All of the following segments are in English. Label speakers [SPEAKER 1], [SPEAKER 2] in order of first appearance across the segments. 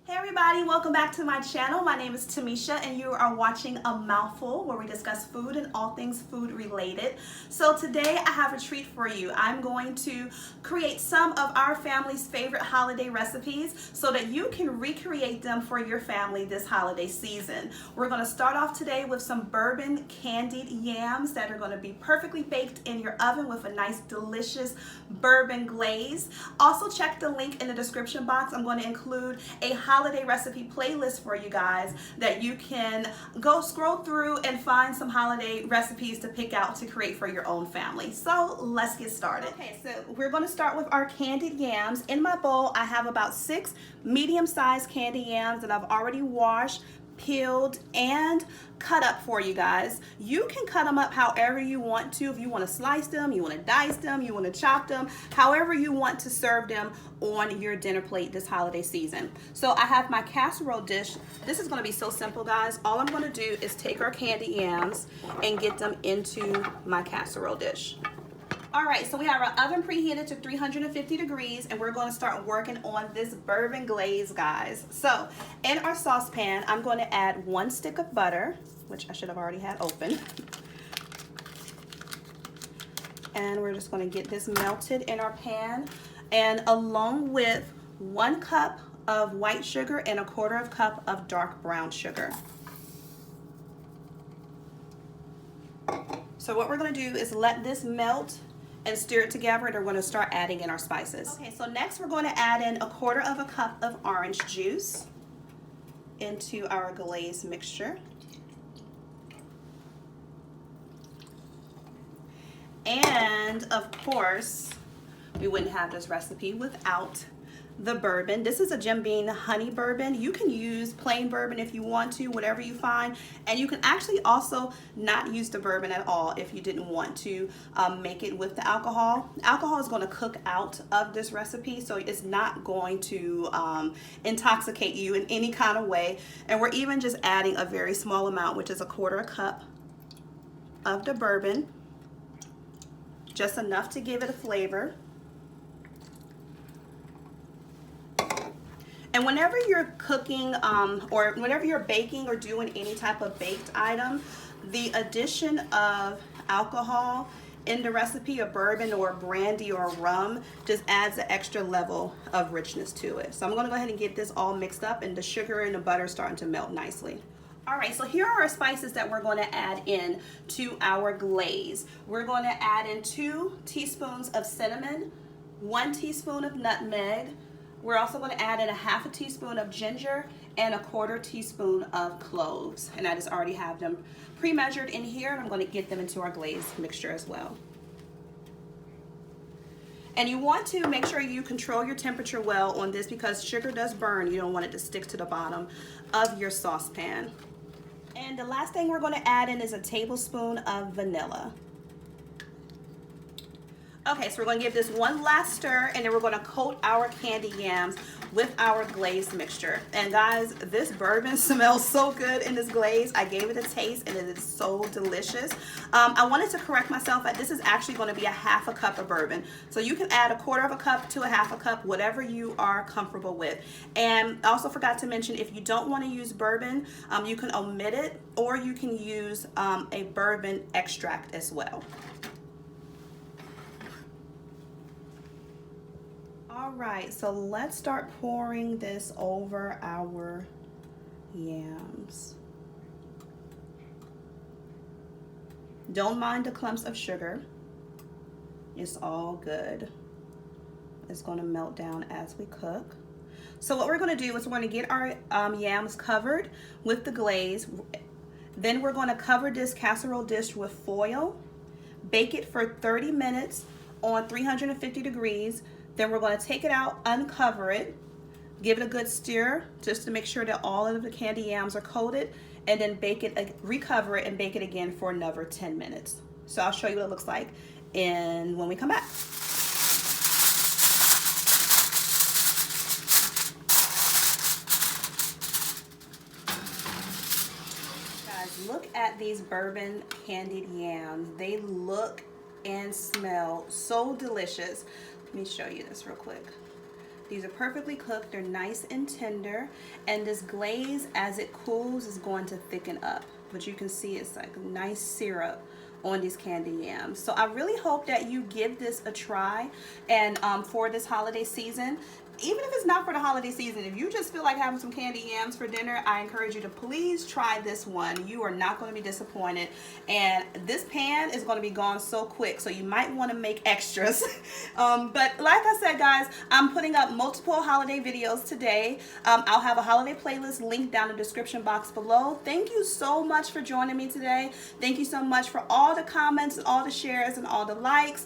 [SPEAKER 1] Hey everybody, welcome back to my channel. My name is Tamisha and you are watching A Mouthful, where we discuss food and all things food related. So today I have a treat for you. I'm going to create some of our family's favorite holiday recipes so that you can recreate them for your family this holiday season. We're going to start off today with some bourbon candied yams that are going to be perfectly baked in your oven with a nice delicious bourbon glaze. Also check the link in the description box. I'm going to include a holiday recipe playlist for you guys that you can go scroll through and find some holiday recipes to pick out to create for your own family. So let's get started. Okay, so we're going to start with our candied yams. In my bowl I have about 6 medium-sized candied yams that I've already washed, peeled, and cut up for you guys. You can cut them up however you want to. If you want to slice them, you want to dice them, you want to chop them, however you want to serve them on your dinner plate this holiday season. So I have my casserole dish. This is going to be so simple, guys. All I'm going to do is take our candied yams and get them into my casserole dish. All right, so we have our oven preheated to 350 degrees and we're going to start working on this bourbon glaze, guys. So in our saucepan, I'm going to add 1 stick of butter, which I should have already had open. And we're just going to get this melted in our pan, and along with 1 cup of white sugar and 1/4 cup of dark brown sugar. So what we're going to do is let this melt and stir it together, and we're going to start adding in our spices. Okay, so next we're going to add in 1/4 cup of orange juice into our glaze mixture. And of course, we wouldn't have this recipe without the bourbon. This is a Jim Beam honey bourbon. You can use plain bourbon if you want to, whatever you find. And you can actually also not use the bourbon at all if you didn't want to make it with the alcohol. Alcohol is going to cook out of this recipe, so it's not going to intoxicate you in any kind of way. And we're even just adding a very small amount, which is 1/4 cup of the bourbon. Just enough to give it a flavor. And whenever you're cooking or whenever you're baking or doing any type of baked item, the addition of alcohol in the recipe, a bourbon or a brandy or a rum, just adds an extra level of richness to it. So I'm going to go ahead and get this all mixed up, and the sugar and the butter starting to melt nicely. All right, so here are our spices that we're going to add in to our glaze. We're going to add in 2 teaspoons of cinnamon, 1 teaspoon of nutmeg. We're also going to add in 1/2 teaspoon of ginger and 1/4 teaspoon of cloves. And I just already have them pre-measured in here, and I'm going to get them into our glaze mixture as well. And you want to make sure you control your temperature well on this, because sugar does burn. You don't want it to stick to the bottom of your saucepan. And the last thing we're going to add in is a tablespoon of vanilla. Okay, so we're going to give this one last stir, and then we're going to coat our candied yams with our glaze mixture. And guys, this bourbon smells so good in this glaze. I gave it a taste and it is so delicious. I wanted to correct myself that this is actually going to be 1/2 cup of bourbon. So you can add 1/4 cup to 1/2 cup, whatever you are comfortable with. And I also forgot to mention, if you don't want to use bourbon, you can omit it, or you can use a bourbon extract as well. All right, so let's start pouring this over our yams. Don't mind the clumps of sugar. It's all good. It's going to melt down as we cook. So what we're going to do is we're going to get our yams covered with the glaze. Then we're going to cover this casserole dish with foil. Bake it for 30 minutes on 350 degrees. Then we're going to take it out, uncover it, give it a good stir just to make sure that all of the candy yams are coated, and then bake it, recover it, and bake it again for another 10 minutes. So I'll show you what it looks like when we come back. Guys, look at these bourbon candied yams. They look and smell so delicious. Let me show you this real quick. These are perfectly cooked. They're nice and tender. And this glaze, as it cools, is going to thicken up. But you can see it's like a nice syrup on these candy yams. So I really hope that you give this a try, and for this holiday season. Even if it's not for the holiday season, if you just feel like having some candy yams for dinner, I encourage you to please try this one. You are not going to be disappointed. And this pan is going to be gone so quick, so you might want to make extras. But like I said, guys, I'm putting up multiple holiday videos today. I'll have a holiday playlist linked down in the description box below. Thank you so much for joining me today. Thank you so much for all the comments and all the shares and all the likes.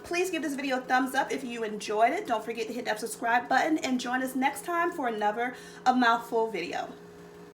[SPEAKER 1] Please give this video a thumbs up if you enjoyed it. Don't forget to hit that subscribe button and join us next time for another A Mouthful video.